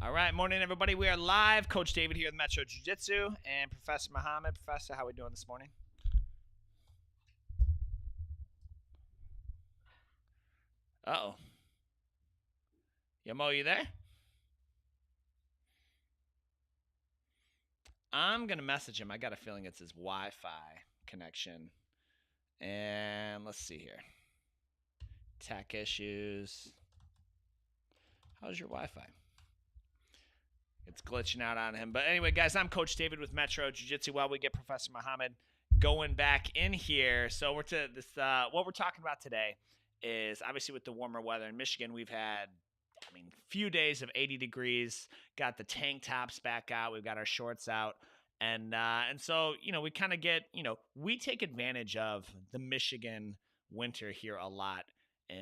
All right, morning, everybody. We are live. Coach David here with Metro Jiu-Jitsu and Professor Muhammad. Professor, how are we doing this morning? Uh-oh. Yamo, you there? I'm going to message him. I got a feeling it's his Wi-Fi connection. And let's see here. Tech issues. How's your Wi-Fi? It's glitching out on him. But anyway, guys, I'm Coach David with Metro Jiu-Jitsu while we get Professor Muhammad going back in here. So we're to this. What we're talking about today is obviously with the warmer weather in Michigan, we've had, few days of 80 degrees. Got the tank tops back out. We've got our shorts out. And so, we kind of get, we take advantage of the Michigan winter here a lot we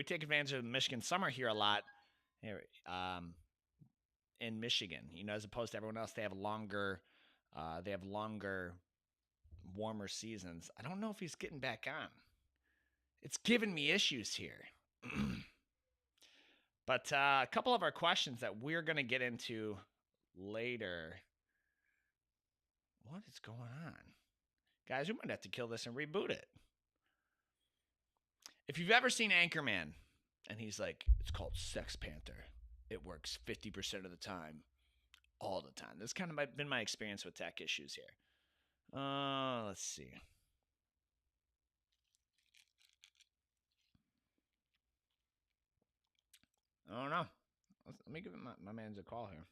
take advantage of the Michigan summer here a lot here, in Michigan, as opposed to everyone else. They have longer, warmer seasons. I don't know if he's getting back on. It's giving me issues here. But a couple of our questions that we're going to get into later. What is going on? Guys, we might have to kill this and reboot it. If you've ever seen Anchorman, and he's like, it's called Sex Panther. It works 50% of the time, all the time. That's kind of been my experience with tech issues here. Let's see. I don't know. Let me give my man's a call here.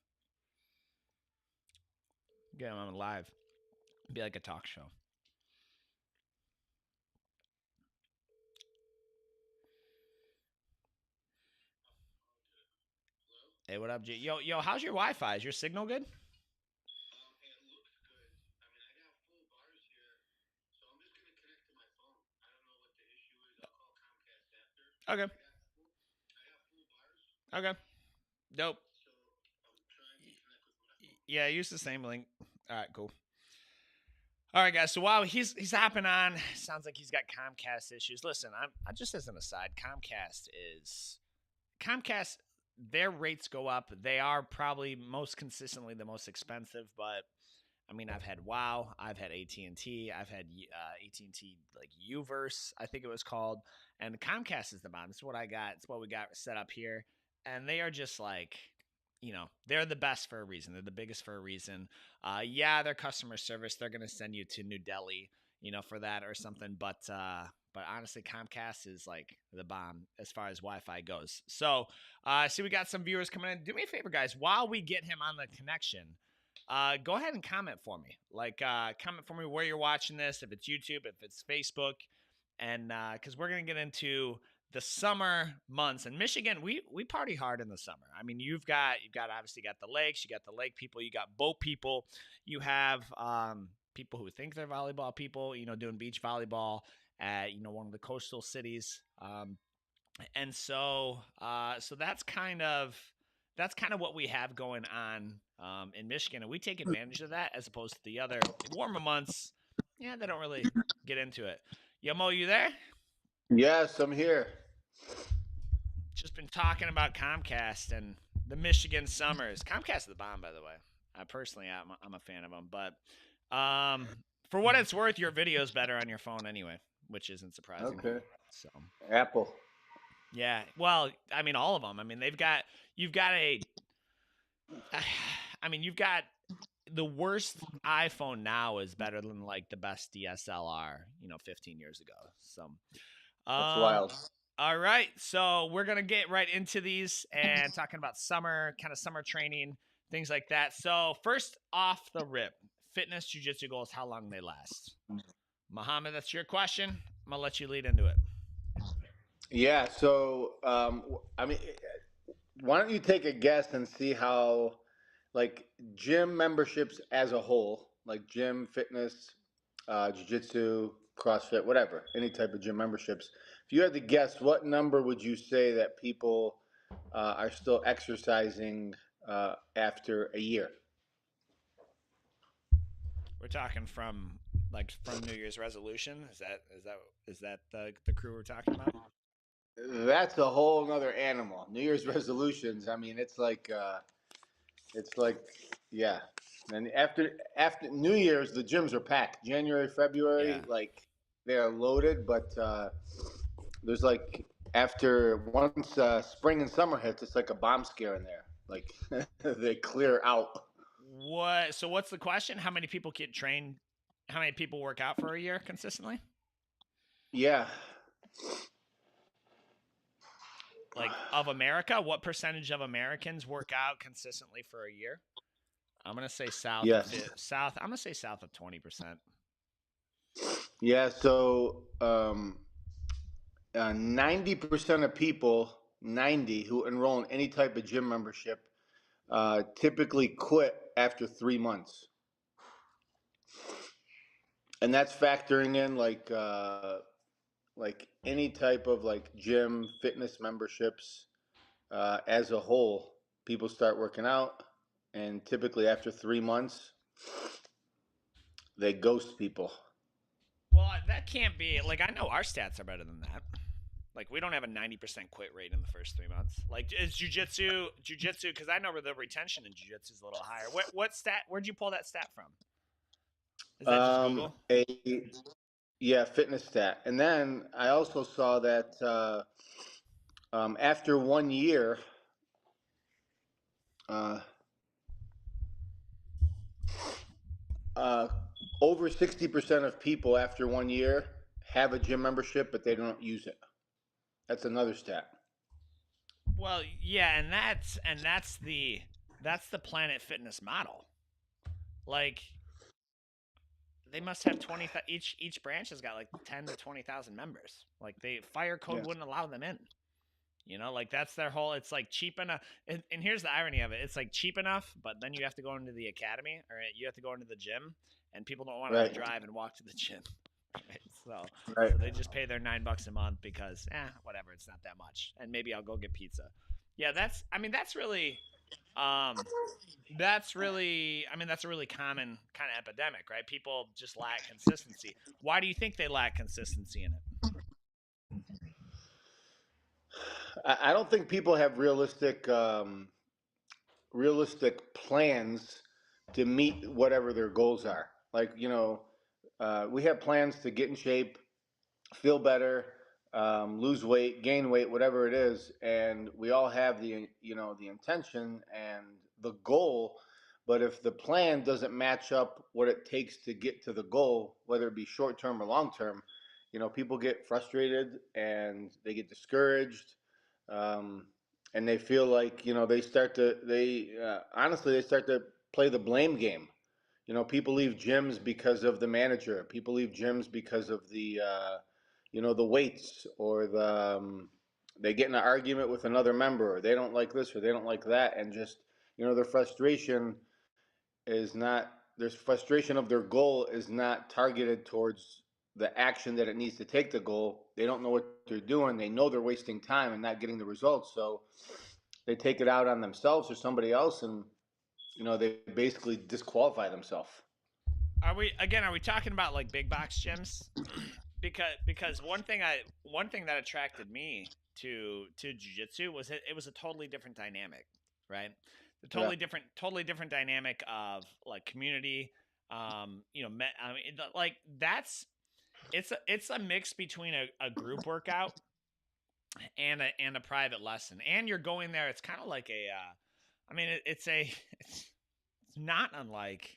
Get him on live. Be like a talk show. Hey, what up, G? Yo, how's your Wi-Fi? Is your signal good? It looks good. I got full bars here, so I'm just gonna connect to my phone. I don't know what the issue is. I'll call Comcast after. Okay. I got full bars. Okay. Dope. So I'm trying to connect with my phone. Yeah, use the same link. All right, cool. All right, guys. So while he's hopping on, sounds like he's got Comcast issues. Listen, I just as an aside, Comcast. Their rates go up. They are probably most consistently the most expensive, but I've had WoW, I've had AT&T, I've had AT&T like Uverse, I think it was called, and Comcast is the bottom. It's what I got. It's what we got set up here, and they are just like, they're the best for a reason. They're the biggest for a reason. Their customer service, they're gonna send you to New Delhi, for that or something, but honestly, Comcast is like the bomb as far as Wi-Fi goes. So, see, we got some viewers coming in. Do me a favor, guys. While we get him on the connection, go ahead and comment for me. Comment for me where you're watching this, if it's YouTube, if it's Facebook, and because we're gonna get into the summer months in Michigan. We party hard in the summer. You've got obviously got the lakes, you got the lake people, you got boat people, you have people who think they're volleyball people, doing beach volleyball at one of the coastal cities, and so that's kind of what we have going on in Michigan, and we take advantage of that as opposed to the other warmer months. Yeah, they don't really get into it. Yomo, you there? Yes, I'm here. Just been talking about Comcast and the Michigan summers. Comcast is the bomb, by the way. I personally, I'm a fan of them, but for what it's worth, your video's better on your phone anyway, which isn't surprising. Okay. So Apple. yeah, well, all of them. You've got the worst iPhone now is better than like the best DSLR, 15 years ago. So That's wild. All right, so we're gonna get right into these and talking about summer training, things like that. So first off the rip, fitness jiu-jitsu goals, how long they last. Muhammad, that's your question. I'm gonna let you lead into it. Yeah. So, why don't you take a guess and see how, like, gym memberships as a whole, like gym, fitness, jiu-jitsu, CrossFit, whatever, any type of gym memberships. If you had to guess, what number would you say that people are still exercising after a year? We're talking from New Year's resolution. Is that the crew we're talking about? that's a whole nother animal. New Year's resolutions. I mean, it's like, yeah. And after New Year's, the gyms are packed. January, Yeah. February, like they are loaded. But there's like after once spring and summer hits, it's like a bomb scare in there. Like they clear out. What? So what's the question? How many people get trained? How many people work out for a year consistently? Yeah. Like of America, what percentage of Americans work out consistently for a year? I'm gonna say Yes. south. I'm gonna say south of 20%. Yeah. So 90% of people, 90 who enroll in any type of gym membership, typically quit after 3 months, and that's factoring in like any type of like gym fitness memberships as a whole. People start working out, and typically after 3 months, they ghost people. Well, that can't be. Like I know our stats are better than that. Like we don't have a 90% quit rate in the first 3 months. Like is jujitsu? Because I know the retention in jujitsu is a little higher. What stat? Where'd you pull that stat from? Is that just Google? A Yeah, fitness stat. And then I also saw that after 1 year, uh, uh, over 60% of people after 1 year have a gym membership, but they don't use it. That's another stat. Well, yeah, that's the Planet Fitness model. Like they must have 20 each branch has got like 10 to 20,000 members. Like they fire code Yeah. wouldn't allow them in. Like that's their whole. It's like cheap enough, and here's the irony of it: it's like cheap enough, but then you have to go into the academy or you have to go into the gym, and people don't want to Right. drive and walk to the gym. Right? Right. So they just pay their $9 a month because whatever, it's not that much, and maybe I'll go get pizza. Yeah, I mean um that's a really common kind of epidemic, right? People just lack consistency. Why do you think they lack consistency in it? I don't think people have realistic plans to meet whatever their goals are. Like, we have plans to get in shape, feel better, lose weight, gain weight, whatever it is, and we all have the intention and the goal. But if the plan doesn't match up what it takes to get to the goal, whether it be short term or long term, people get frustrated and they get discouraged, um, and they feel like they honestly they start to play the blame game. People leave gyms because of the manager. People leave gyms because of the weights, or they get in an argument with another member, or they don't like this or they don't like that, and just their frustration is not their frustration of their goal is not targeted towards the action that it needs to take the goal. They don't know what they're doing. They know they're wasting time and not getting the results, so they take it out on themselves or somebody else, and they basically disqualify themselves. Are we talking about like big box gyms? Because one thing that attracted me to jujitsu was it was a totally different dynamic, right? The Yeah. totally different dynamic of like community. I mean, like it's a mix between a group workout and a private lesson, and you're going there. It's kind of like I mean, it's not unlike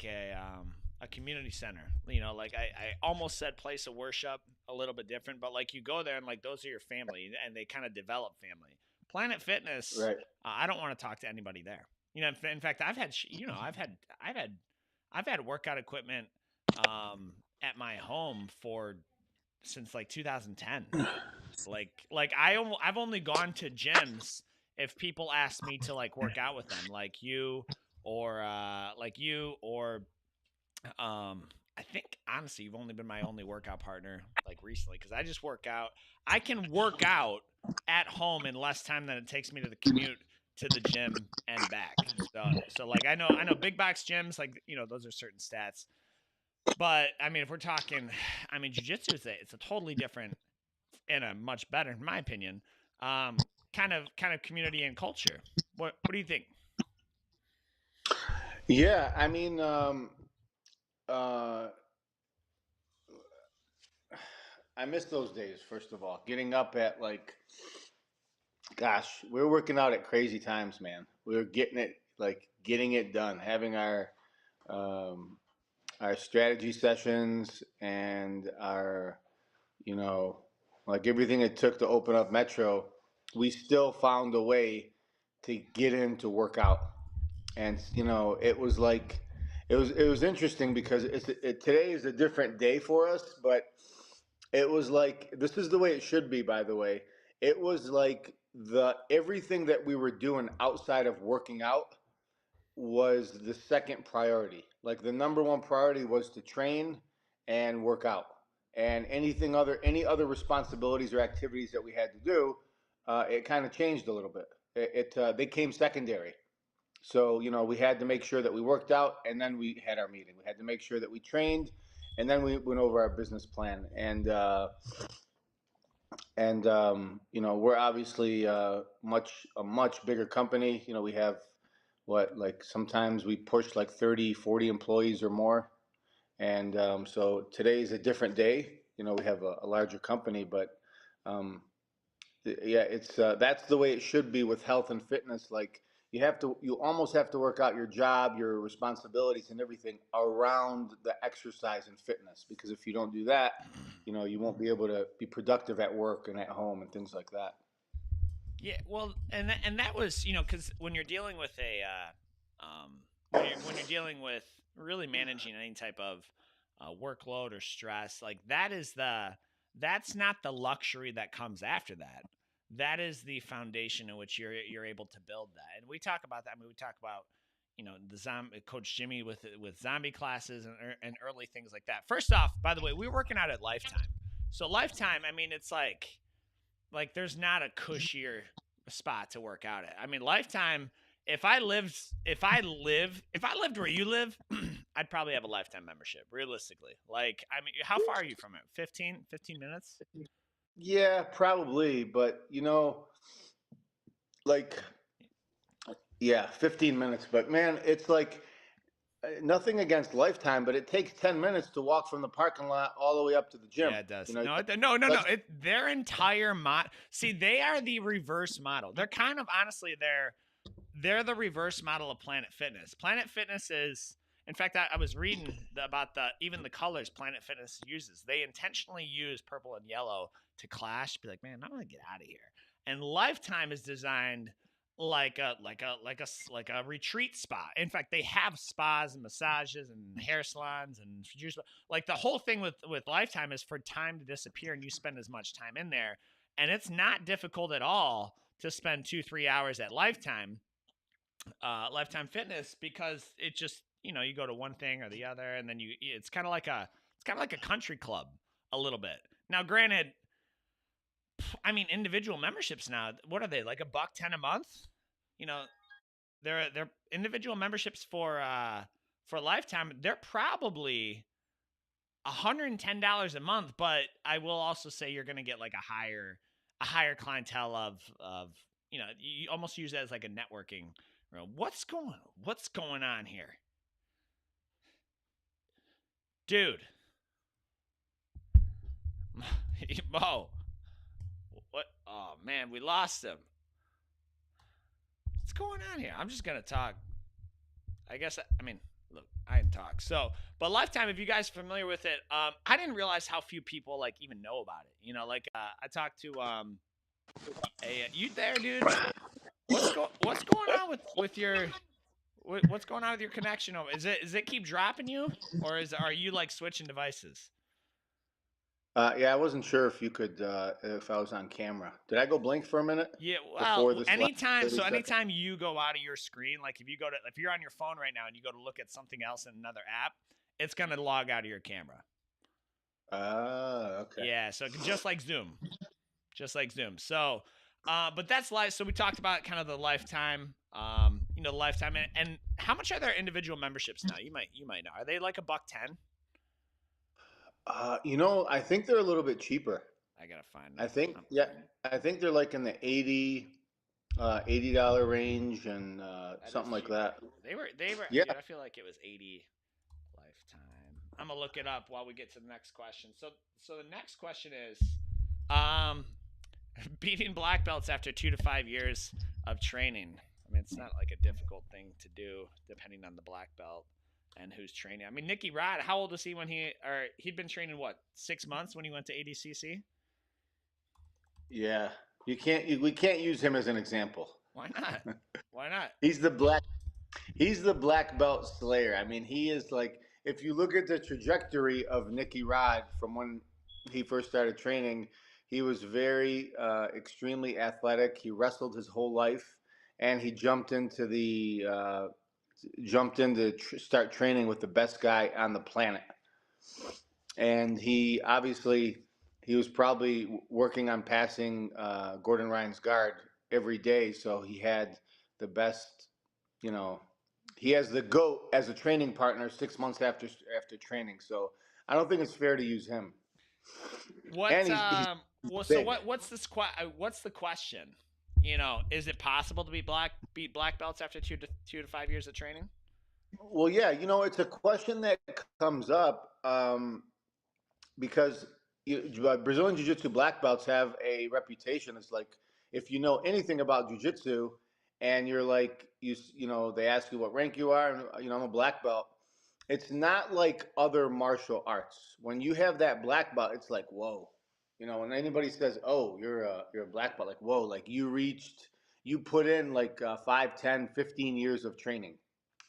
a community center. Like I almost said place of worship, a little bit different, but like you go there and like those are your family and they kind of develop family. Planet Fitness, Right. I don't want to talk to anybody there. In fact, I've had workout equipment at my home for since like 2010. I've only gone to gyms if people ask me to like work out with them, like you or I think honestly you've only been my only workout partner like recently because I just work out. I can work out at home in less time than it takes me to the commute to the gym and back. So like I know big box gyms, like those are certain stats. But I mean if we're talking, I mean jiu-jitsu it's a totally different and a much better, in my opinion, kind of community and culture. What do you think? Yeah, I mean, uh, I miss those days. First of all, getting up at like, gosh, we were working out at crazy times, man. We were getting it done, having um, our strategy sessions and our, you know, like everything it took to open up Metro. We still found a way to get in to work out, and it was like it was interesting because today is a different day for us, but it was like this is the way it should be, by the way. It was like the everything that we were doing outside of working out was the second priority. Like the number one priority was to train and work out, and any other responsibilities or activities that we had to do, it kind of changed a little bit. They came secondary. So, we had to make sure that we worked out, and then we had our meeting. We had to make sure that we trained, and then we went over our business plan. We're obviously a much bigger company. We have what, like sometimes we push like 30, 40 employees or more. And so today's a different day. We have a larger company, but um, yeah, it's that's the way it should be with health and fitness. Like you almost have to work out your job, your responsibilities, and everything around the exercise and fitness. Because if you don't do that, you won't be able to be productive at work and at home and things like that. Yeah, well, and that was, because when you're dealing with a when you're dealing with really managing any type of workload or stress, like that's not the luxury that comes after that. That is the foundation in which you're able to build that. And we talk about that. I mean, we talk about the zombie coach Jimmy with zombie classes and early things like that. First off, by the way, we were working out at Lifetime. So Lifetime, I mean, it's like there's not a cushier spot to work out at. I mean, Lifetime. If I lived where you live, I'd probably have a Lifetime membership. Realistically, like, I mean, how far are you from it? 15 minutes? Yeah, probably, but like, yeah, 15 minutes. But man, it's like nothing against Lifetime, but it takes 10 minutes to walk from the parking lot all the way up to the gym. Yeah, it does. You know, No. Their entire See, they are the reverse model. They're kind of honestly they're the reverse model of Planet Fitness. Planet Fitness is, in fact, I was reading about even the colors Planet Fitness uses. They intentionally use purple and yellow to clash. Be like, man, I'm gonna get out of here. And Lifetime is designed like a retreat spa. In fact, they have spas and massages and hair salons and juice. Like the whole thing with Lifetime is for time to disappear, and you spend as much time in there. And it's not difficult at all to spend 2-3 hours at Lifetime Fitness, because it just you go to one thing or the other, and then it's kind of like a country club a little bit. Now, granted, I mean, individual memberships now, what are they, like $110 a month? You know, they're individual memberships for Lifetime. They're probably $110 a month, but I will also say you're going to get like a higher clientele of you almost use that as like a networking. What's going on here, dude? Mo, what? Oh man, we lost him. What's going on here? I'm just gonna talk. I guess I mean, look, I can talk. So, but Lifetime, if you guys are familiar with it, I didn't realize how few people like even know about it. I talked to hey, you there, dude? What's going on with your what's going on with your connection? Is it keep dropping you, or are you like switching devices? yeah, I wasn't sure if you could, if I was on camera. Did I go blink for a minute Yeah, before well, this last 30 seconds? anytime you go out of your screen, like if you're on your phone right now and you go to look at something else in another app, it's gonna log out of your camera. Ah, okay. Yeah, so just like Zoom, So, but that's life. So we talked about kind of the Lifetime, Lifetime, and how much are their individual memberships now? You might know. Are they like $110? I think they're a little bit cheaper. I gotta find I them. think, yeah, I think they're like in the $80 range and That is something like cheaper. that. They were, Yeah, dude. I feel like it was 80 lifetime. I'm gonna look it up while we get to the next question. So the next question is, um, beating black belts after 2 to 5 years of training. I mean, it's not like a difficult thing to do, depending on the black belt and who's training. I mean, Nicky Rod, how old was he when he'd been training what 6 months when he went to ADCC? yeah. We can't use him as an example. Why not? Why not? He's the black He's the black belt slayer. I mean, he is like, if you look at the trajectory of Nicky Rod from when he first started training, he was very extremely athletic. He wrestled his whole life, and he jumped into start training with the best guy on the planet. And he obviously he was probably working on passing Gordon Ryan's guard every day, so he had the best, you know, he has the goat as a training partner 6 months after training. So I don't think it's fair to use him. And What he's well, so big. what's the question? Is it possible to beat black belts after 2 to 5 years of training? Well, yeah, it's a question that comes up because Brazilian Jiu Jitsu black belts have a reputation. It's like if you know anything about Jiu Jitsu, and you're like they ask you what rank you are, and I'm a black belt. It's not like other martial arts. When you have that black belt, it's like whoa. When anybody says, "Oh, you're a black belt," like whoa, like you put in like 5, 10, 15 years of training.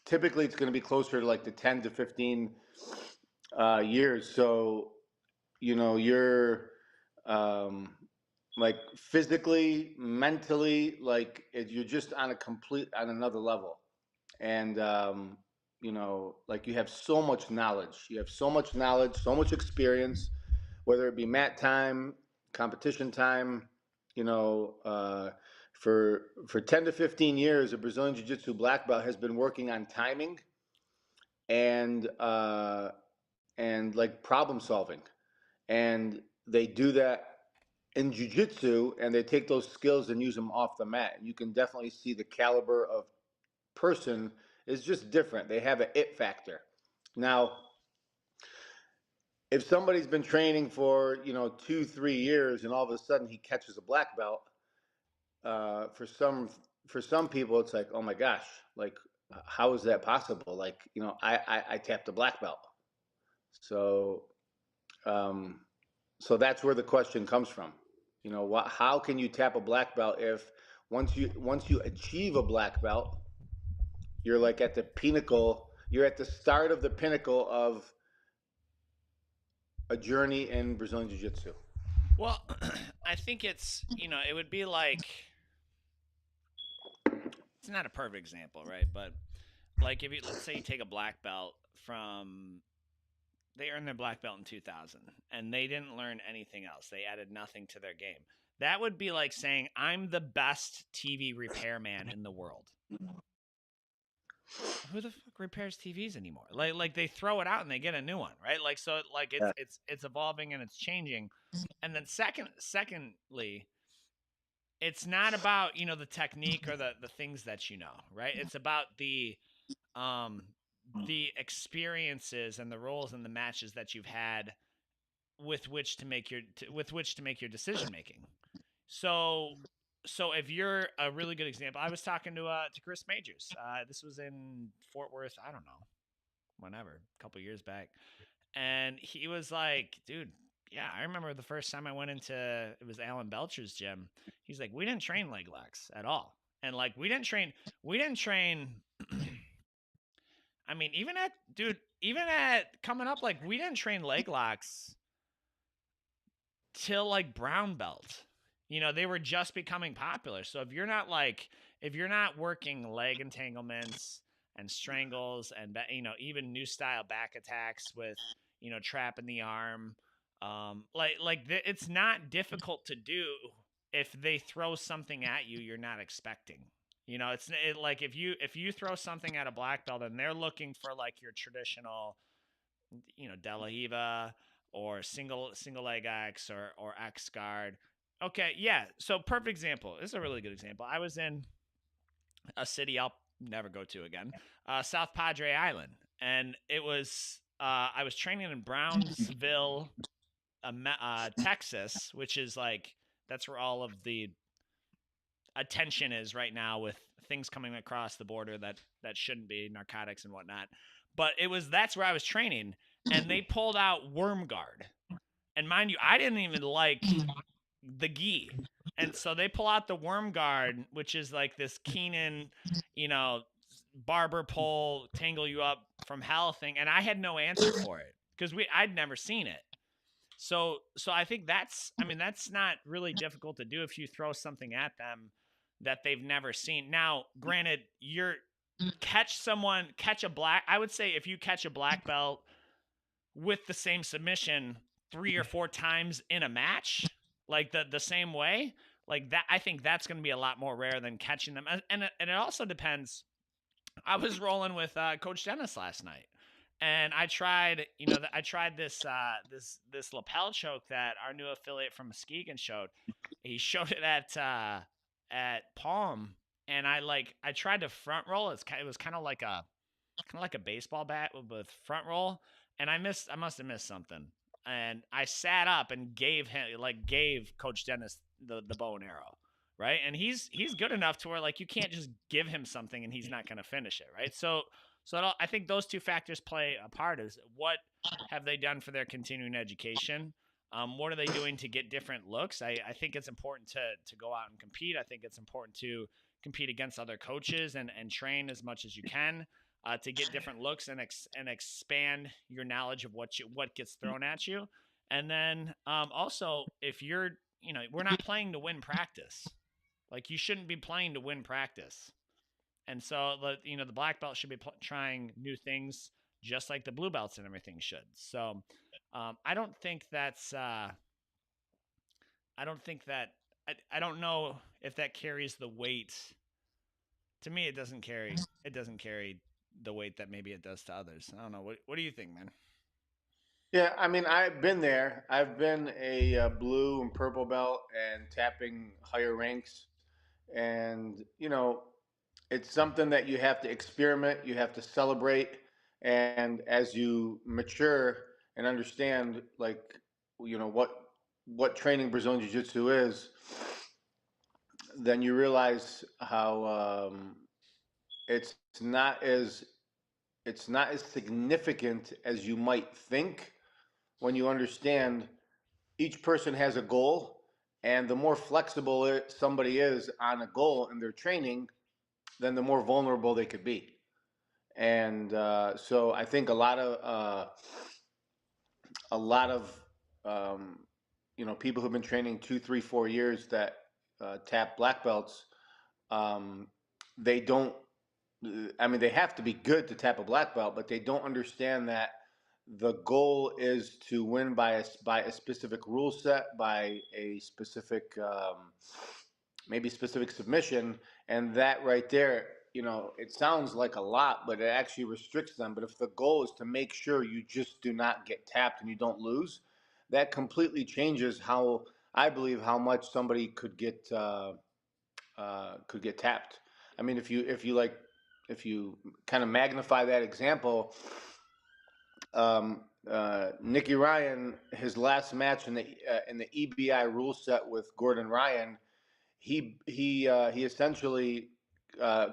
Typically, it's going to be closer to like the 10 to 15 years. So you're um, like physically, mentally, like you're just on another level. And like you have so much knowledge. You have so much knowledge, so much experience, whether it be mat time, competition time. You know, for 10 to 15 years, a Brazilian Jiu Jitsu black belt has been working on timing and like problem solving, and they do that in jiu-jitsu, and they take those skills and use them off the mat. You can definitely see the caliber of person is just different. They have an it factor. Now, if somebody's been training for 2 3 years and all of a sudden he catches a black belt, uh, for some for some people it's like, oh my gosh, like how is that possible? Like I tapped a black belt. So um, so that's where the question comes from. How can you tap a black belt if once you achieve a black belt, you're like at the pinnacle, you're at the start of the pinnacle of a journey in Brazilian Jiu-Jitsu. Well, I think it would be like, it's not a perfect example, right? But like if you let's say you take a black belt from they earned their black belt in 2000 and they didn't learn anything else. They added nothing to their game. That would be like saying I'm the best TV repairman in the world. Who the fuck repairs TVs anymore? Like they throw it out and they get a new one, right? Like so like Yeah. it's evolving and it's changing. And then secondly, it's not about, the technique or the things that right? It's about um the experiences and the roles and the matches that you've had with which to make your decision making. So so if you're a really good example, I was talking to Chris Majors. This was in Fort Worth. I don't know, whenever, a couple years back, and he was like, "Dude, yeah, I remember the first time I went into it was Alan Belcher's gym. He's like, we didn't train leg locks at all, and like we didn't train. I mean, even at coming up, like we didn't train leg locks till like brown belt. They were just becoming popular. So if you're not working leg entanglements and strangles and even new style back attacks with trapping the arm, it's not difficult to do if they throw something at you you're not expecting. Like if you throw something at a black belt and they're looking for like your traditional De La Hiva or single leg X or X guard. Okay, yeah. So perfect example. This is a really good example. I was in a city I'll never go to again, South Padre Island, and it was I was training in Brownsville, Texas, which is like that's where all of the attention is right now with things coming across the border that shouldn't be, narcotics and whatnot. But that's where I was training, and they pulled out Worm Guard, and mind you, I didn't even like the gi. And so they pull out the Worm Guard, which is like this Keenan, you know, barber pole, tangle you up from hell thing, and I had no answer for it because I'd never seen it. So I think that's not really difficult to do if you throw something at them that they've never seen. Now, granted, I would say if you catch a black belt with the same submission 3 or 4 times in a match, like the same way, like that, I think that's going to be a lot more rare than catching them. And it also depends. I was rolling with Coach Dennis last night, and I tried, this lapel choke that our new affiliate from Muskegon showed. He showed it at Palm, and I tried to front roll. It was kind of like a baseball bat with front roll, and I must have missed something. And I sat up and gave Coach Dennis the bow and arrow, right? And he's good enough to where like you can't just give him something and he's not going to finish it, right? So I think those two factors play a part. Is what have they done for their continuing education? What are they doing to get different looks? I think it's important to go out and compete. I think it's important to compete against other coaches and train as much as you can to get different looks and expand your knowledge of what gets thrown at you. And then also, if we're not playing to win practice. Like you shouldn't be playing to win practice. And so the black belt should be trying new things just like the blue belts and everything should. So I don't think that's I don't think that I don't know if that carries the weight. To me, it doesn't carry the weight that maybe it does to others. I don't know. What do you think, man? Yeah, I mean, I've been there. I've been a blue and purple belt and tapping higher ranks, and it's something that you have to experiment. You have to celebrate, and as you mature and understand, like what training Brazilian Jiu Jitsu is, then you realize how it's not as it's not as significant as you might think when you understand each person has a goal, and the more flexible somebody is on a goal in their training, then the more vulnerable they could be. And so I think a lot of um, people who've been training 2, 3, 4 years that tap black belts, um, they don't. I mean, they have to be good to tap a black belt, but they don't understand that the goal is to win by a specific rule set, by a specific maybe specific submission, and that right there, it sounds like a lot, but it actually restricts them. But if the goal is to make sure you just do not get tapped and you don't lose, that completely changes how I believe how much somebody could get tapped. I mean, if you kind of magnify that example, Nicky Ryan, his last match in the EBI rule set with Gordon Ryan, he essentially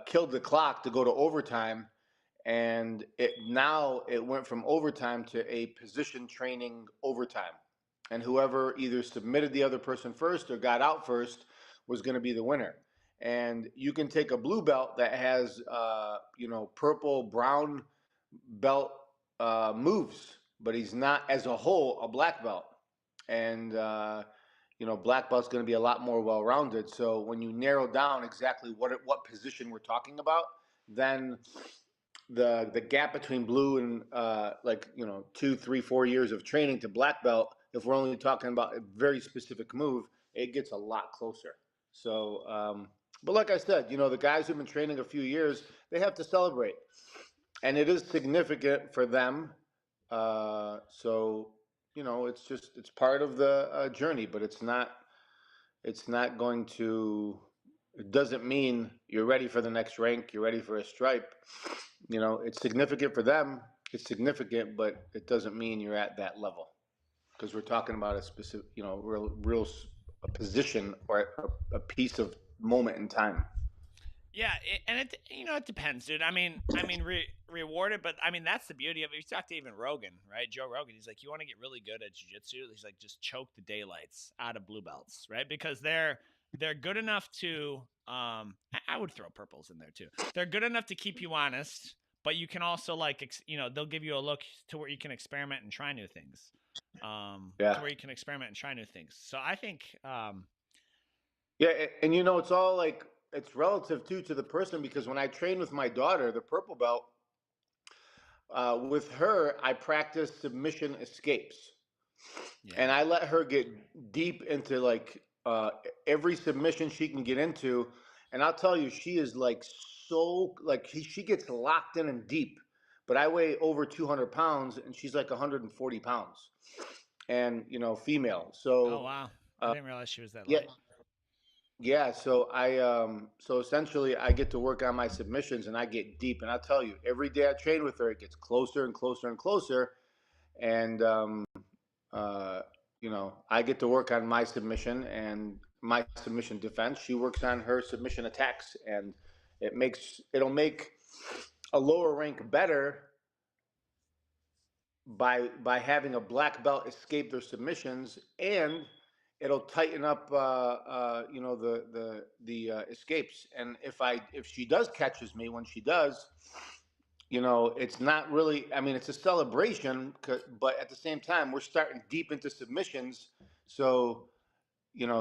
killed the clock to go to overtime, and it went from overtime to a position training overtime, and whoever either submitted the other person first or got out first was going to be the winner. And you can take a blue belt that has purple brown belt moves, but he's not as a whole a black belt. And black belt's going to be a lot more well-rounded. So when you narrow down exactly what position we're talking about, then the gap between blue and 2, 3, 4 years of training to black belt, if we're only talking about a very specific move, it gets a lot closer. So, but like I said, the guys who've been training a few years, they have to celebrate, and it is significant for them. So, it's part of the journey, but it's not going to. It doesn't mean you're ready for the next rank. You're ready for a stripe. It's significant for them. It's significant, but it doesn't mean you're at that level because we're talking about a specific, real a position or a piece of moment in time. Yeah, and it depends, dude. Rewarded, but I mean that's the beauty of it. You talk to even Rogan, right? Joe Rogan. He's like, you want to get really good at jiu-jitsu? He's like, just choke the daylights out of blue belts, right? Because they're good enough to. I would throw purples in there too. They're good enough to keep you honest, but you can also they'll give you a look to where you can experiment and try new things. To Yeah, where you can experiment and try new things. So I think yeah, and it's all like it's relative too to the person because when I train with my daughter, the purple belt, with her, I practice submission escapes. yeah. And I let her get deep into like every submission she can get into, and I'll tell you, she is like so like she gets locked in and deep. But I weigh over 200 pounds, and she's like 140 pounds, and female. Oh So wow, I uh, didn't realize she was that yeah, light. yeah. So essentially, I get to work on my submissions, and I get deep. And I'll tell you, every day I train with her, it gets closer and closer and closer, and uh, I get to work on my submission and my submission defense. She works on her submission attacks, and it'll make a lower rank better by having a black belt escape their submissions, and it'll tighten up the escapes. And if she does catches me when she does, it's not really, I mean, it's a celebration, but at the same time, we're starting deep into submissions. So,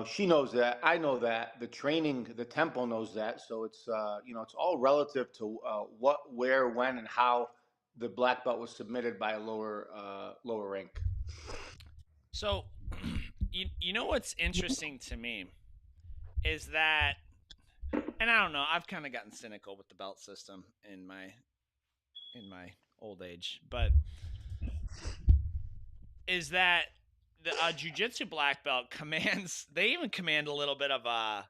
she knows that. I know that. The training, the tempo knows that. So it's all relative to what, where, when, and how the black belt was submitted by a lower rank. So, you know what's interesting to me is that, and I don't know, I've kind of gotten cynical with the belt system in my old age, but is that the jujitsu black belt commands? They even command a little bit of I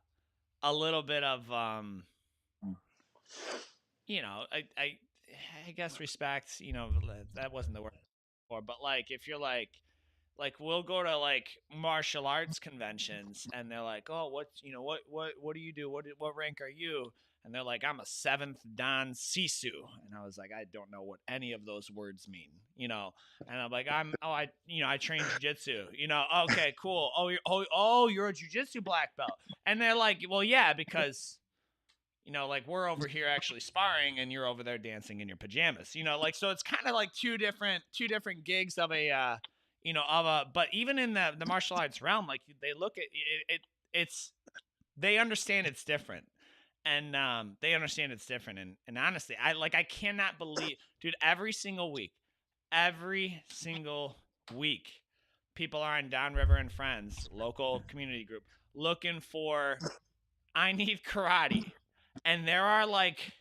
guess respect. That wasn't the word for, but like if you're like we'll go to like martial arts conventions and they're like, "Oh, what do you do? What rank are you?" And they're like, "I'm a 7th Dan Sisu." And I was like, "I don't know what any of those words mean." And I'm like, I train jiu-jitsu." "Okay, cool. You're a jiu-jitsu black belt." And they're like, "Well, yeah, because like we're over here actually sparring and you're over there dancing in your pajamas." So it's kind of like two different gigs of but even in the martial arts realm, like they look at it's they understand it's different. And they understand it's different. And honestly, I cannot believe, dude, every single week, people are on Downriver and Friends, local community group, looking for I need karate. And there are like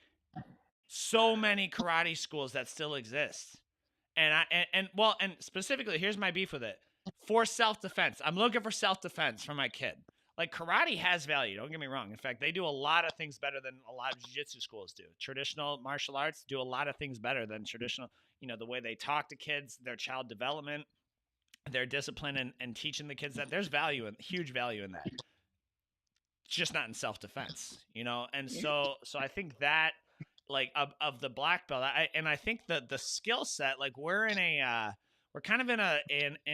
so many karate schools that still exist. And specifically, here's my beef with it. For self-defense. I'm looking for self-defense for my kid. Like karate has value, don't get me wrong. In fact, they do a lot of things better than a lot of jiu-jitsu schools do. Traditional martial arts do a lot of things better than traditional, the way they talk to kids, their child development, their discipline, and teaching the kids that there's huge value in that. It's just not in self-defense. And so I think that like of the black belt, I think that the skill set, like we're kind of in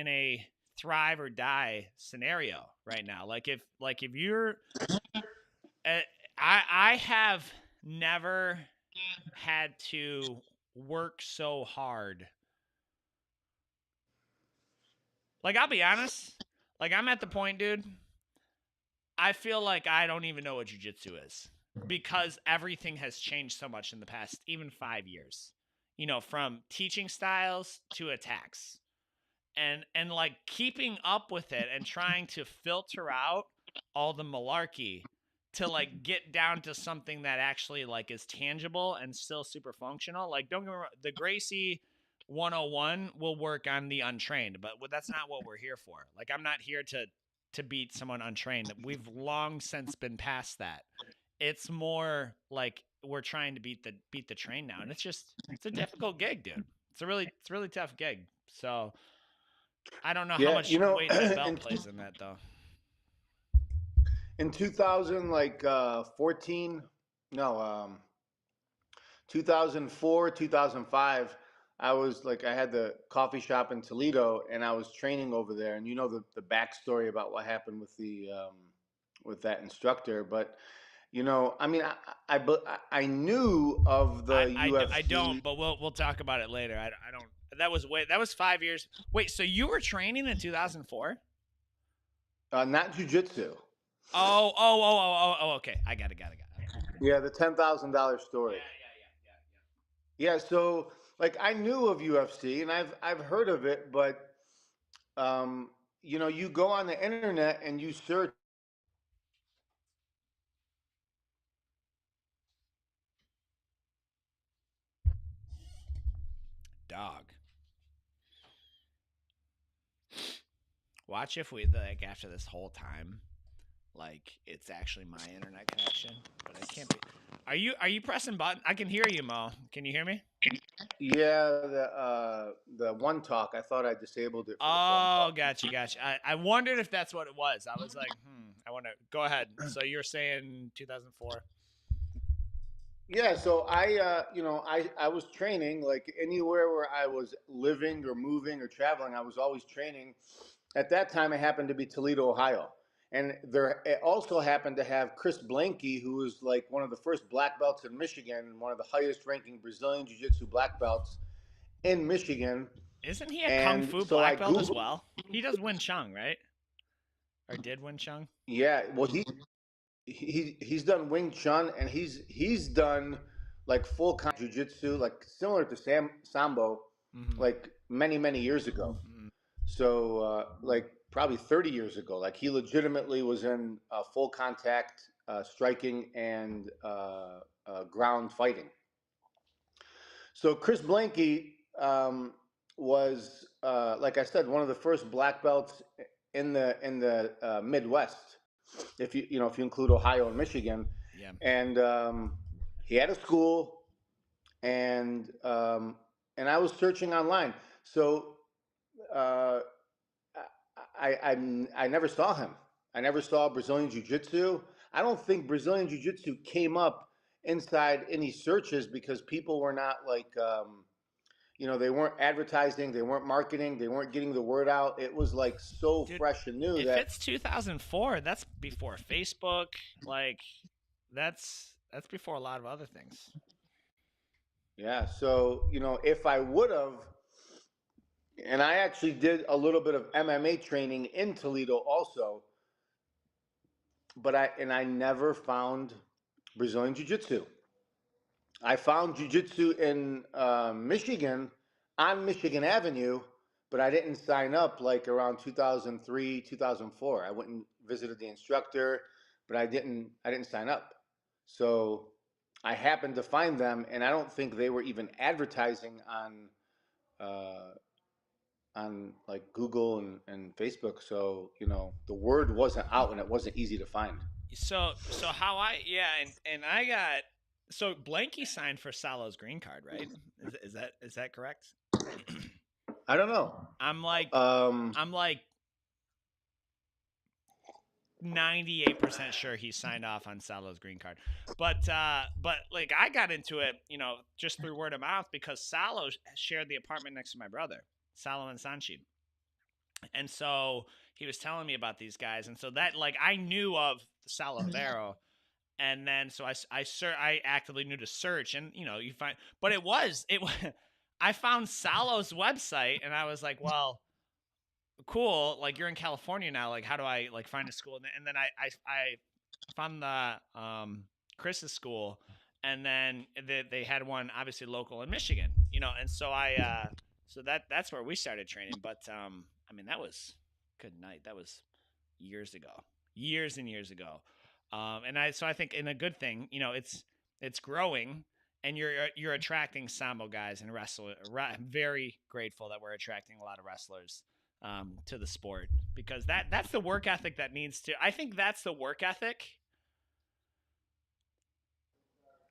a thrive or die scenario right now. Like if you're uh, I have never had to work so hard. Like I'll be honest, like I'm at the point, dude, I feel like I don't even know what jiu-jitsu is because everything has changed so much in the past even 5 years. From teaching styles to attacks. And like keeping up with it and trying to filter out all the malarkey to like get down to something that actually like is tangible and still super functional. Like don't get me wrong, the Gracie 101 will work on the untrained, but that's not what we're here for. Like, I'm not here to beat someone untrained. We've long since been past that. It's more like we're trying to beat the train now, and it's a difficult gig, dude. It's a really tough gig. So I don't know how Yeah, much weight that belt plays in that though. in 2000, like 14, no, 2004, 2005, I had the coffee shop in Toledo, and I was training over there. And you know the backstory about what happened with that instructor. But I mean, I knew of the I don't, UFC. but we'll talk about it later. I don't. That was 5 years. Wait, so you were training in 2004? Not jujitsu. Okay. I got it. Okay. Yeah, the $10,000 Yeah, story. yeah. Yeah, so like I knew of UFC, and I've heard of it, but um, you go on the internet and you search. Dog. Watch if we like after this whole time, like it's actually my internet connection, but it can't be. Are you pressing button? I can hear you, Mo. Can you hear me? Yeah, the one talk. I thought I disabled it for the phone Oh, call. gotcha. I wondered if that's what it was. I was like, I wonder. Go ahead. So you're saying 2004? Yeah, so I was training like anywhere where I was living or moving or traveling. I was always training. At that time, it happened to be Toledo, Ohio, and there it also happened to have Chris Blanky, who was like one of the first black belts in Michigan and one of the highest ranking Brazilian Jiu-Jitsu black belts in Michigan. Isn't he a kung And fu so I black belt as Googled. well? He does Wing Chun, right? Or did Wing Chun? Yeah, well, he's done Wing Chun, and he's done like full contact jiu-jitsu, like similar to Sambo, Mm-hmm. like many years ago. Mm-hmm. So like probably 30 years ago, like he legitimately was in full contact striking and ground fighting. So Chris Blanky was, like I said, one of the first black belts in the Midwest. If you include Ohio and Michigan, Yeah. and he had a school, and I was searching online. So uh, I never saw him. I never saw Brazilian Jiu Jitsu. I don't think Brazilian Jiu Jitsu came up inside any searches because people were not like they weren't advertising, they weren't marketing, they weren't getting the word out. It was like so Dude, fresh and new if that. it's 2004, that's before Facebook. Like, that's before a lot of other things. Yeah, so if I would have, and I actually did a little bit of MMA training in Toledo also, but I never found Brazilian Jiu Jitsu. I found Jiu Jitsu in Michigan on Michigan Avenue, but I didn't sign up like around 2003, 2004. I went and visited the instructor, but I didn't sign up. So I happened to find them, and I don't think they were even advertising uh, on like Google and Facebook. So the word wasn't out, and it wasn't easy to find. So how I yeah, and I got so Blanky signed for Salo's green card, right? Is that correct? I don't know. I'm like Um, I'm like 98% sure he signed off on Salo's green card. But like I got into it, just through word of mouth because Salo shared the apartment next to my brother, Salo and Sanchi. And so he was telling me about these guys, and so that like I knew of Salavero, and then so I actively knew to search, and you find, but it I found Salo's website, and I was like, well, cool, like you're in California now, like how do I like find a school? And then I found the Chris's school, and then they had one obviously local in Michigan, and so so that's where we started training. But I mean that was good night. That was years ago, years and years ago. And I think in a good thing, it's growing, and you're attracting sambo guys and wrestler. I'm very grateful that we're attracting a lot of wrestlers to the sport, because that's the work ethic that needs to. I think that's the work ethic.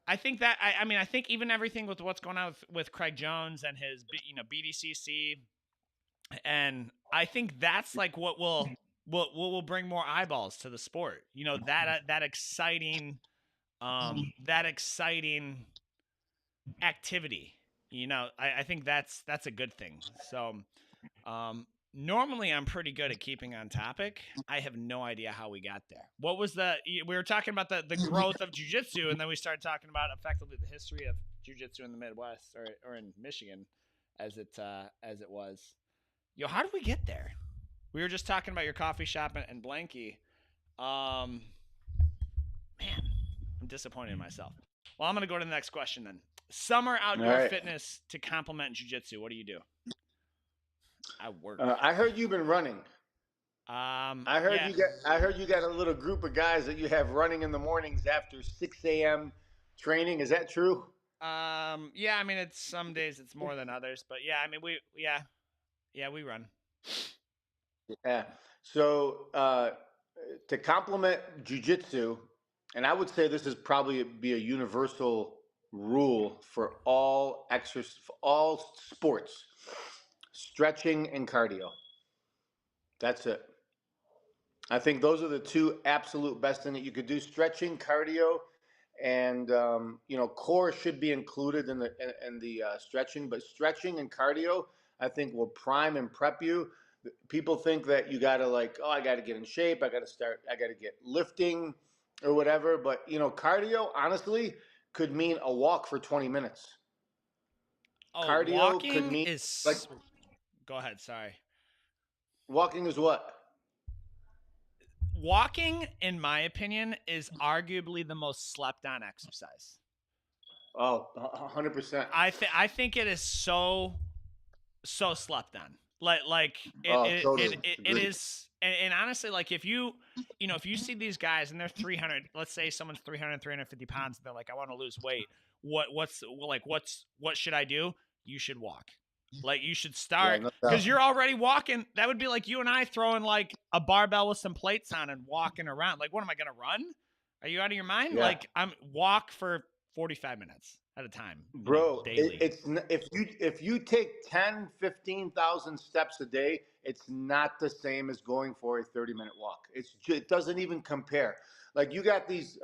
I think that I mean I think even everything with what's going on with Craig Jones and his BDCC, and I think that's like what will bring more eyeballs to the sport. That exciting that exciting activity. I think that's a good thing. So normally I'm pretty good at keeping on topic. I have no idea how we got there. What was we were talking about the growth of jiu-jitsu, and then we started talking about effectively the history of jiu-jitsu in the Midwest, or in Michigan as it was. Yo, how did we get there? We were just talking about your coffee shop and Blanky. Man, I'm disappointed in myself. Well, I'm going to go to the next question then. Summer outdoor fitness to complement jiu-jitsu. What do you do? I work. I heard you've been running. I heard you got a little group of guys that you have running in the mornings after 6 a.m. training. Is that true? Yeah. I mean, it's some days it's more than others, but yeah. I mean, we run. Yeah. So to complement jujitsu, and I would say this is probably be a universal rule for all sports: stretching and cardio. That's it. I think those are the two absolute best thing that you could do: stretching, cardio, and core should be included in the stretching. But stretching and cardio, I think, will prime and prep you. People think that you gotta I gotta get in shape, I gotta get lifting or whatever. But cardio, honestly, could mean a walk for 20 minutes. Oh, Cardio walking could mean is. Go ahead. Sorry. Walking is what? Walking, in my opinion, is arguably the most slept on exercise. Oh, 100%. I think it is so slept on. Totally. It is, and honestly, like if you see these guys and they're 300, let's say someone's 300, 350 pounds, and they're like, I want to lose weight. What should I do? You should walk. Like you should start, because you're already walking. That would be like you and I throwing like a barbell with some plates on and walking around. Like, what am I gonna run? Are you out of your mind? Yeah. Like I'm walk for 45 minutes at a time, bro. Daily. It's if you take 10, 15,000 steps a day, it's not the same as going for a 30-minute walk. It doesn't even compare. Like you got these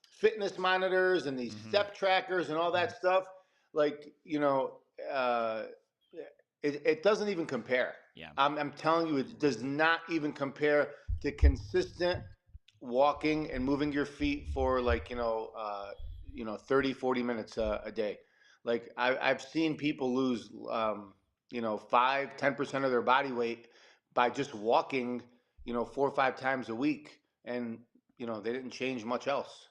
fitness monitors and these step trackers and all that stuff. Like it doesn't even compare. Yeah. I'm telling you, it does not even compare to consistent walking and moving your feet for 30, 40 minutes a day. Like I've seen people lose 5-10% of their body weight by just walking 4 or 5 times a week, and they didn't change much else.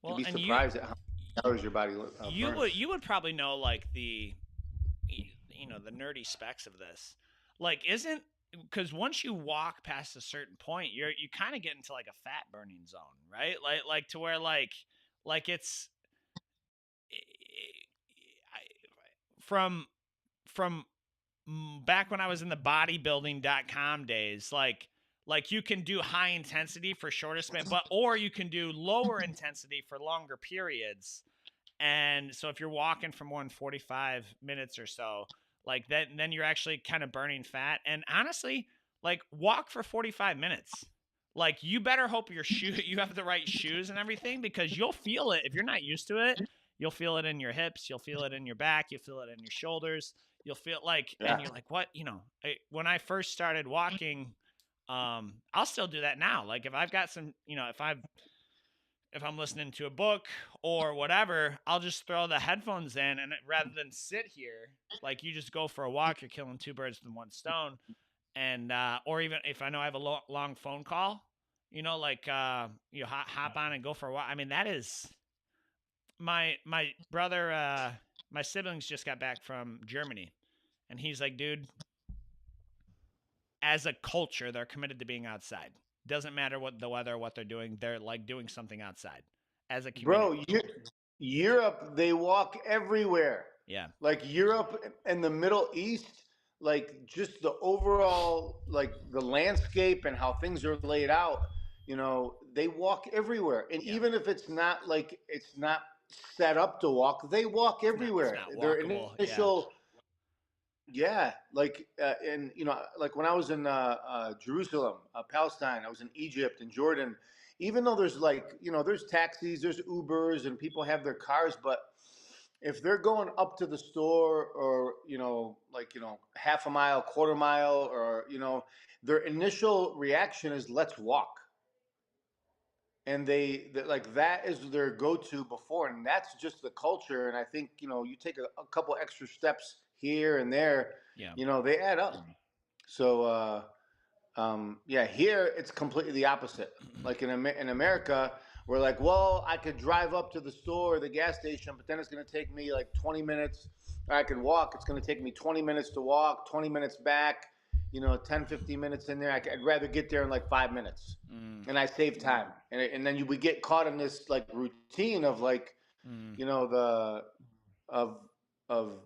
Well, You'd be surprised at how many calories your body burns. You would probably know like the nerdy specs of this. Like isn't because once you walk past a certain point, you kind of get into like a fat burning zone, right? Like to where like it's from back when I was in the bodybuilding.com days, like you can do high intensity for shorter span, or you can do lower intensity for longer periods. And so if you're walking for more than 45 minutes or so, like then you're actually kind of burning fat. And honestly, like walk for 45 minutes. Like you better hope you have the right shoes and everything, because you'll feel it. If you're not used to it, you'll feel it in your hips, you'll feel it in your back, you'll feel it in your shoulders. You'll feel like, and you're like, what, when I first started walking, I'll still do that now. Like if I've got some, if I'm listening to a book or whatever, I'll just throw the headphones in, and rather than sit here, like you just go for a walk, you're killing 2 birds with 1 stone. And, or even if I know I have a long phone call, hop on and go for a walk. I mean, that is my brother, my siblings just got back from Germany, and he's like, dude, as a culture, they're committed to being outside. Doesn't matter what the weather or what they're doing. They're like doing something outside as a community. Bro, Europe, they walk everywhere. Yeah. Like Europe and the Middle East, like just the overall, like the landscape and how things are laid out, they walk everywhere. And Yeah. even if it's not like it's not set up to walk, they walk It's everywhere. not Their walkable. Yeah. initial, yeah, like and like when I was in Jerusalem, Palestine, I was in Egypt and Jordan. Even though there's like there's taxis, there's Ubers, and people have their cars, but if they're going up to the store or like half a mile, quarter mile, or their initial reaction is let's walk, and like that is their go-to before, and that's just the culture. And I think you take a couple extra steps here and there, Yeah. they add up. So yeah, here it's completely the opposite. Like in America, we're like, well, I could drive up to the store or the gas station, but then it's going to take me like 20 minutes. I can walk. It's going to take me 20 minutes to walk, 20 minutes back, 10, 15 minutes in there. I'd rather get there in like 5 minutes, Mm. and I save time. And then we get caught in this like routine of like, Mm. the of of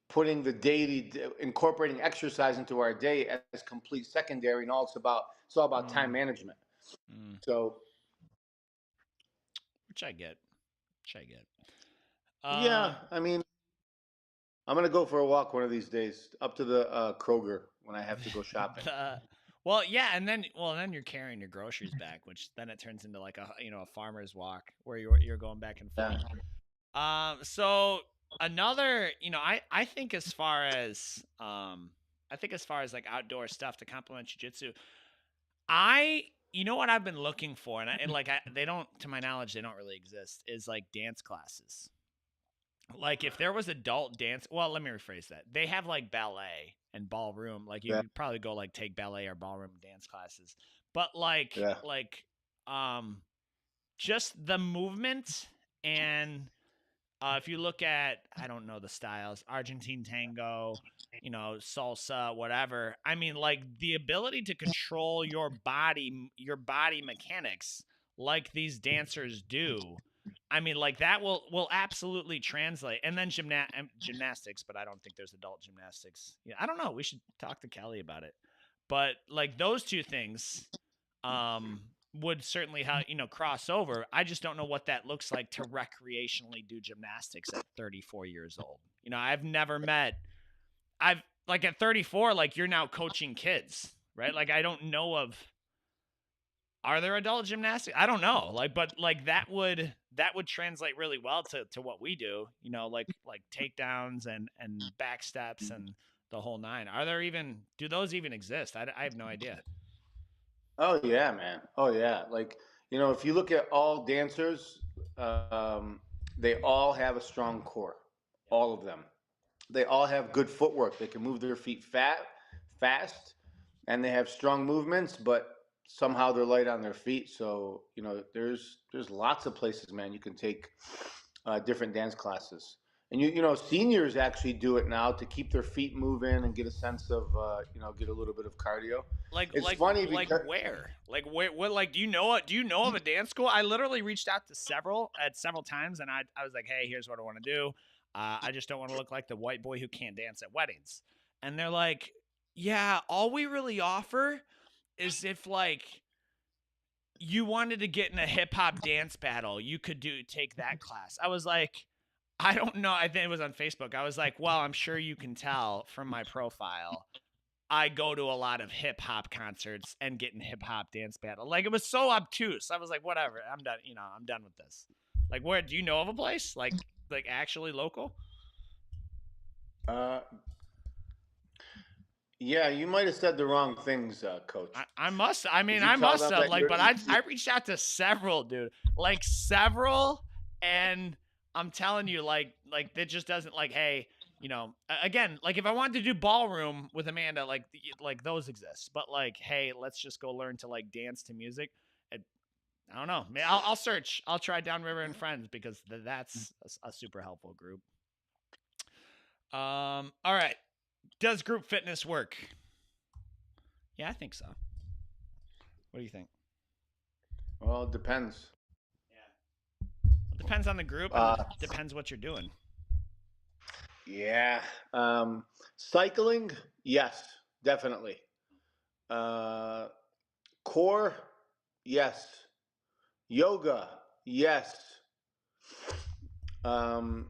putting the daily incorporating exercise into our day as complete secondary, and it's all about time management. Mm. So Which I get. Which I get. yeah, I mean, I'm gonna go for a walk one of these days up to the Kroger when I have to go shopping. Well, yeah, and then you're carrying your groceries back, which then it turns into like a farmer's walk where you're going back and Yeah. forth. So another, I think as far as like outdoor stuff to complement jujitsu, what I've been looking for, and like they don't, to my knowledge, they don't really exist, is like dance classes. Like if there was adult dance, well, let me rephrase that. They have like ballet and ballroom. Like you Yeah. could probably go like take ballet or ballroom dance classes. But like Yeah. um just the movement and if you look at, I don't know the styles, Argentine tango, salsa, whatever. I mean, like the ability to control your body mechanics like these dancers do. I mean, like that will absolutely translate. And then gymnastics, but I don't think there's adult gymnastics. Yeah, I don't know. We should talk to Kelly about it. But like those two things, would certainly cross over. I just don't know what that looks like to recreationally do gymnastics at 34 years old. I've never met. I've like at 34, like you're now coaching kids, right? Like I don't know of. Are there adult gymnastics? I don't know. Like, but like that would translate really well to what we do. Like takedowns and back steps and the whole nine. Do those even exist? I have no idea. Oh yeah, man. Oh yeah. Like if you look at all dancers, they all have a strong core. All of them. They all have good footwork. They can move their feet fast, and they have strong movements, but somehow they're light on their feet. So there's lots of places, man. You can take different dance classes, and seniors actually do it now to keep their feet moving and get a sense of get a little bit of cardio. Like It's like funny like because where? Like where what like do you know of a dance school? I literally reached out to several times and I was like, "Hey, here's what I want to do. I just don't want to look like the white boy who can't dance at weddings." And they're like, "Yeah, all we really offer is if like you wanted to get in a hip hop dance battle, you could take that class." I was like, I don't know. I think it was on Facebook. I was like, well, I'm sure you can tell from my profile. I go to a lot of hip hop concerts and get in hip hop dance battle. Like it was so obtuse. I was like, whatever. I'm done. I'm done with this. Like, where do you know of a place like actually local? uh, yeah, you might have said the wrong things, I, Coach. I must. I mean, Did you I tell must them have. that Like, you're but I reached out to several, dude. Like several, and I'm telling you, like that just doesn't like. Hey, again, like if I wanted to do ballroom with Amanda, like those exist. But like, hey, let's just go learn to like dance to music. I don't know. I'll search. I'll try Downriver and Friends because that's a super helpful group. All right. Does group fitness work? Yeah, I think so. What do you think? Well, it depends. Yeah. It depends on the group and Uh, depends what you're doing. yeah. Cycling, yes, definitely. Uh, core, yes. Yoga, yes. Um,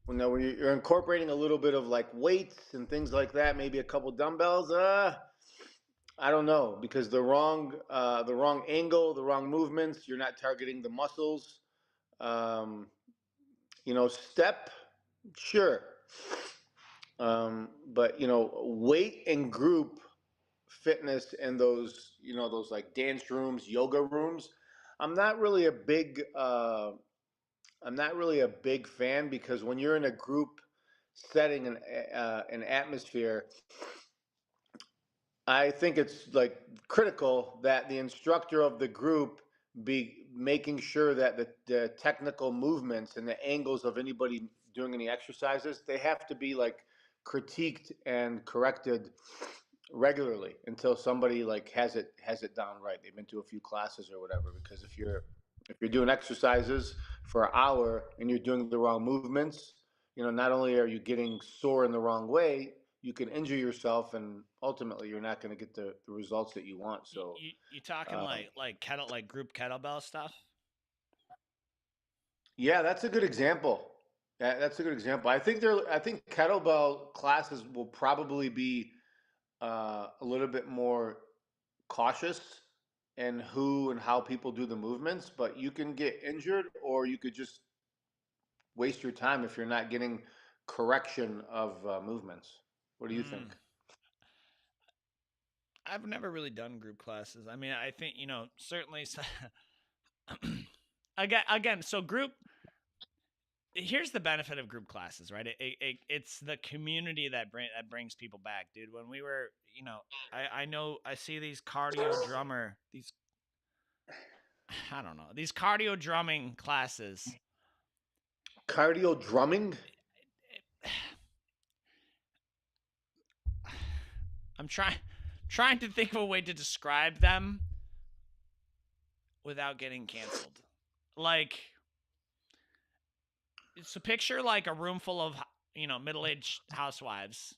when you're incorporating a little bit of like weights and things like that, maybe a couple dumbbells. I don't know, because the wrong angle, the wrong movements. You're not targeting the muscles. Um, step, sure. But weight and group fitness and those like dance rooms, yoga rooms. I'm not really a big I'm not really a big fan, because when you're in a group setting and an atmosphere, I think it's like critical that the instructor of the group be making sure that the technical movements and the angles of anybody doing any exercises, they have to be like critiqued and corrected regularly until somebody like has it down right. They've been to a few classes or whatever. Because if you're doing exercises for an hour and you're doing the wrong movements, not only are you getting sore in the wrong way, you can injure yourself, and ultimately you're not going to get the results that you want. So You talking um, like group kettlebell stuff? yeah, that's a good example. That's a good example. I think kettlebell classes will probably be a little bit more cautious in who and how people do the movements, but you can get injured, or you could just waste your time if you're not getting correction of movements. What do you Mm, think? I've never really done group classes. I mean, I think certainly. Again, so group. Here's the benefit of group classes, right? It's the community that brings people back, dude. When we were, I know I see these cardio drummer these I don't know these cardio drumming classes. Cardio drumming? I'm trying to think of a way to describe them without getting canceled. Like, so picture like a room full of middle-aged housewives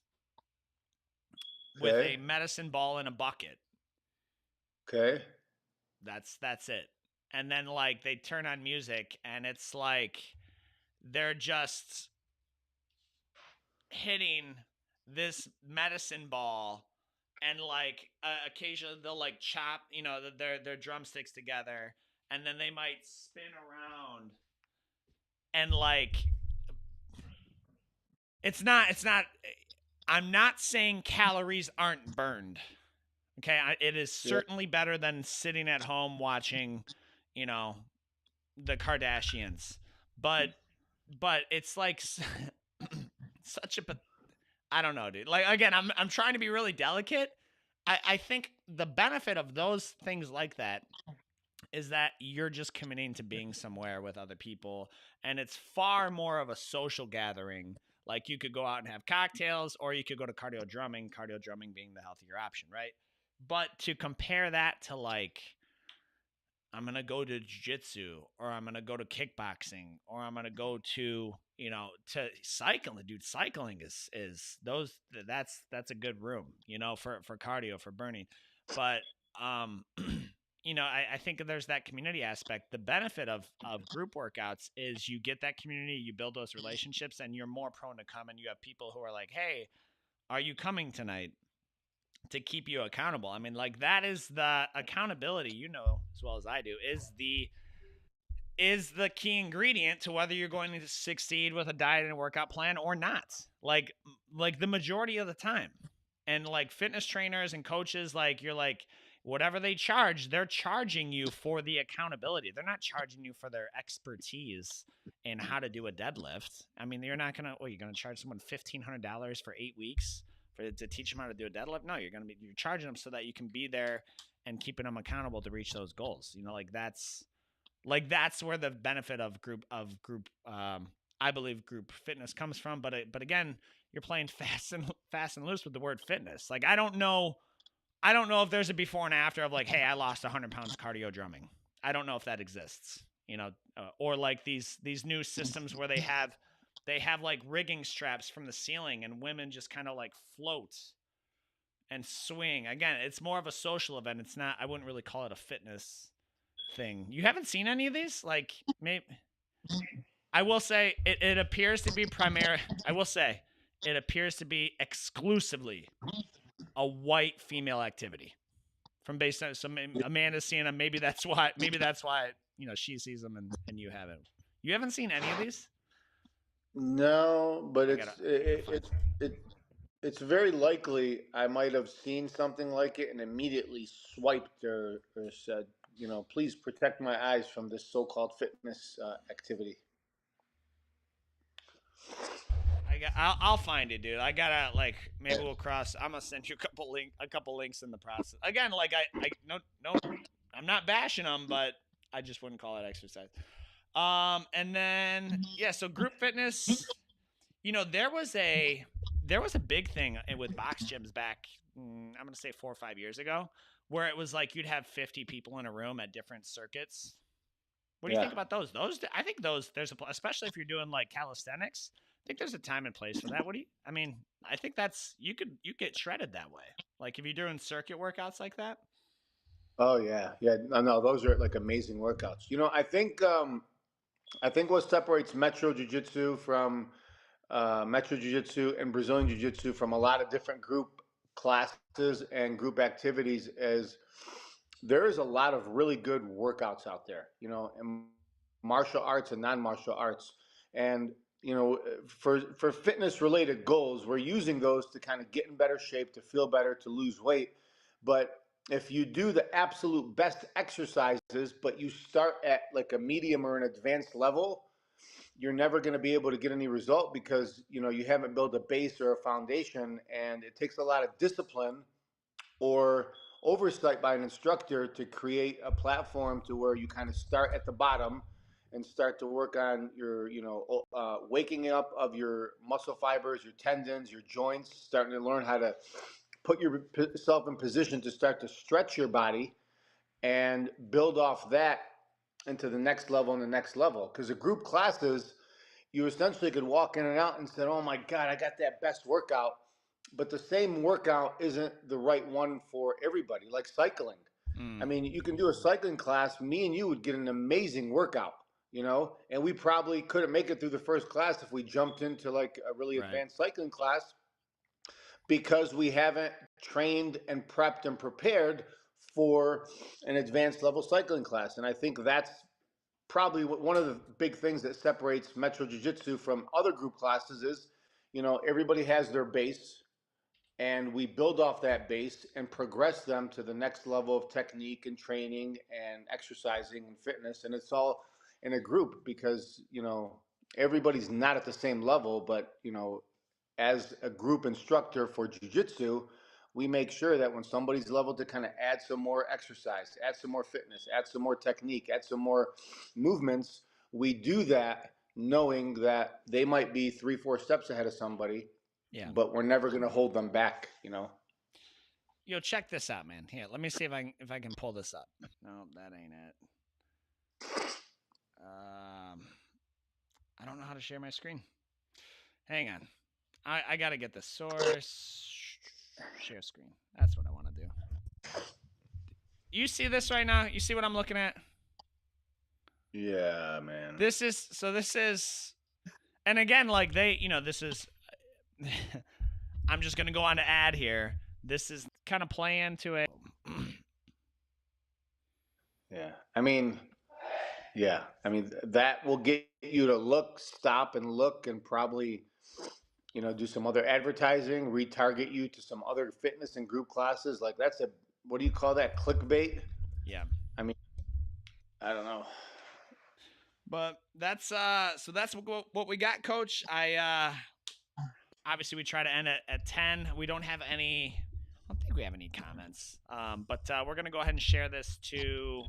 with Okay. a medicine ball in a bucket. Okay. That's it. And then like they turn on music and it's like they're just hitting this medicine ball, and like occasionally they'll like chop their drumsticks together, and then they might spin around, and like it's not I'm not saying calories aren't burned. Okay, it is Yeah. certainly better than sitting at home watching you know the Kardashians, but it's like such a I don't know, dude. Like again, I'm trying to be really delicate. I think the benefit of those things like that is that you're just committing to being somewhere with other people, and it's far more of a social gathering. Like you could go out and have cocktails, or you could go to cardio drumming being the healthier option, right? But to compare that to like I'm gonna go to jiu-jitsu, or I'm gonna go to kickboxing, or I'm gonna go to to cycling. Dude, cycling is those that's a good room, for cardio, for burning. But um I think there's that community aspect. The benefit of group workouts is you get that community, you build those relationships, and you're more prone to come, and you have people who are like, hey, are you coming tonight, to keep you accountable. I mean, like that is the accountability, as well as I do, is the key ingredient to whether you're going to succeed with a diet and workout plan or not. Like the majority of the time. And like fitness trainers and coaches, like you're like whatever they charge, they're charging you for the accountability. They're not charging you for their expertise in how to do a deadlift. I mean, you're gonna charge someone $1,500 for 8 weeks to teach them how to do a deadlift? No, you're charging them so that you can be there and keeping them accountable to reach those goals. That's where the benefit of group I believe group fitness comes from. But again, you're playing fast and loose with the word fitness. Like I don't know if there's a before and after of like, hey, I lost 100 pounds cardio drumming. I don't know if that exists. or like these new systems where they have like rigging straps from the ceiling and women just kind of like float and swing. Again, it's more of a social event. It's not, I wouldn't really call it a fitness thing. You haven't seen any of these? Like, maybe I will say it appears to be I will say it appears to be exclusively a white female activity. From based on some Amanda's seeing them, maybe that's why she sees them and you haven't. You haven't seen any of these? No, but I gotta find some. it's very likely I might have seen something like it and immediately swiped or said, please protect my eyes from this so-called fitness activity. I'll find it, dude. I gotta like maybe we'll cross. I'm gonna send you a couple links in the process. Again, like I no, I'm not bashing them, but I just wouldn't call it exercise. And then yeah, so group fitness. There was a big thing with box gyms back. I'm gonna say 4 or 5 years ago, where it was like you'd have 50 people in a room at different circuits. What do you think about those? I think there's especially if you're doing like calisthenics. I think there's a time and place for that. I mean, I think that's you get shredded that way. Like if you're doing circuit workouts like that. Oh yeah, yeah. No, those are like amazing workouts. I think what separates Metro Jiu Jitsu from Metro Jiu Jitsu and Brazilian Jiu Jitsu from a lot of different group classes and group activities is there is a lot of really good workouts out there, in martial arts and non-martial arts. And, for fitness related goals, we're using those to kind of get in better shape, to feel better, to lose weight. But if you do the absolute best exercises, but you start at like a medium or an advanced level, you're never going to be able to get any result because you haven't built a base or a foundation, and it takes a lot of discipline or oversight by an instructor to create a platform to where you kind of start at the bottom and start to work on your waking up of your muscle fibers, your tendons, your joints, starting to learn how to put yourself in position to start to stretch your body and build off that into the next level and the next level. Because the group classes, you essentially could walk in and out and say, oh my God, I got that best workout. But the same workout isn't the right one for everybody, like cycling. I Mm, mean, you can do a cycling class, me and you would get an amazing workout, and we probably couldn't make it through the first class if we jumped into like a really right. advanced cycling class because we haven't trained and prepped and prepared for an advanced level cycling class. And I think that's probably one of the big things that separates Metro Jiu Jitsu from other group classes is, everybody has their base and we build off that base and progress them to the next level of technique and training and exercising and fitness. And it's all in a group because, everybody's not at the same level, but, as a group instructor for jiu-jitsu, we make sure that when somebody's level to kind of add some more exercise, add some more fitness, add some more technique, add some more movements, we do that knowing that they might be 3-4 steps ahead of somebody, Yeah. but we're never going to hold them back. Check this out, man. Here, let me see if I can pull this up. No, that ain't it. I don't know how to share my screen. Hang on. I gotta get the source. Share screen. That's what I want to do. You see this right now? You see what I'm looking at? Yeah, man. This is, and again, like this is. I'm just gonna go on to add here. This is kind of playing to a. Yeah. I mean, that will get you to stop and look and probably, do some other advertising, retarget you to some other fitness and group classes. Like what do you call that? Clickbait? Yeah. I mean, I don't know. But that's so that's what we got, Coach. I obviously we try to end at 10. We don't have any. I don't think we have any comments. But we're gonna go ahead and share this to.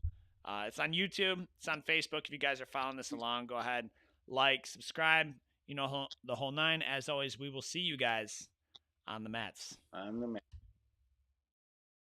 It's on YouTube. It's on Facebook. If you guys are following this along, go ahead, like, subscribe. The whole nine. As always, we will see you guys on the mats. I'm the man.